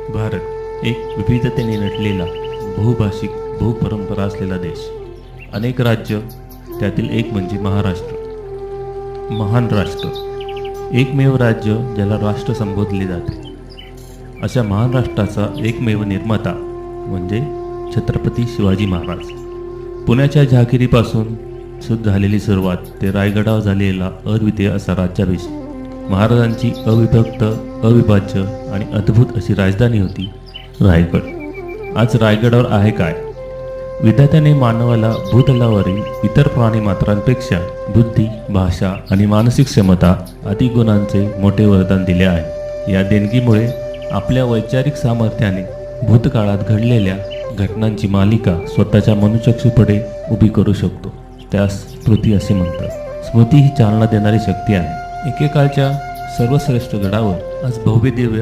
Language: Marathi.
भारत एक विविधतेने नटलेला, बहुभाषिक, बहुपरंपरा असलेला देश. अनेक राज्य, त्यातील एक म्हणजे महाराष्ट्र. महान राष्ट्र, एकमेव राज्य ज्याला राष्ट्र संबोधले जाते. अशा महान राष्ट्राचा एकमेव निर्माता म्हणजे छत्रपती शिवाजी महाराज. पुण्याच्या जहागिरीपासून सुद्धा झालेली सुरुवात ते रायगडावर झालेला अद्वितीय असा राज्याभिषेक. महाराजांची अविभक्त, अविभाज्य आणि अद्भुत अशी राजधानी होती रायगड. आज रायगडावर आहे काय? विधात्याने मानवाला भूतलावरील इतर प्राणीमात्रांपेक्षा बुद्धी, भाषा आणि मानसिक क्षमता आदी गुणांचे मोठे वरदान दिले आहे. या देणगीमुळे आपल्या वैचारिक सामर्थ्याने भूतकाळात घडलेल्या घटनांची मालिका स्वतःच्या मनुचक्षुपुढे उभी करू शकतो. त्यास स्मृती असे म्हणतात. स्मृती ही चालना देणारी शक्ती आहे. एकेकाळच्या सर्वश्रेष्ठ गडावर आज भव्य दिव्य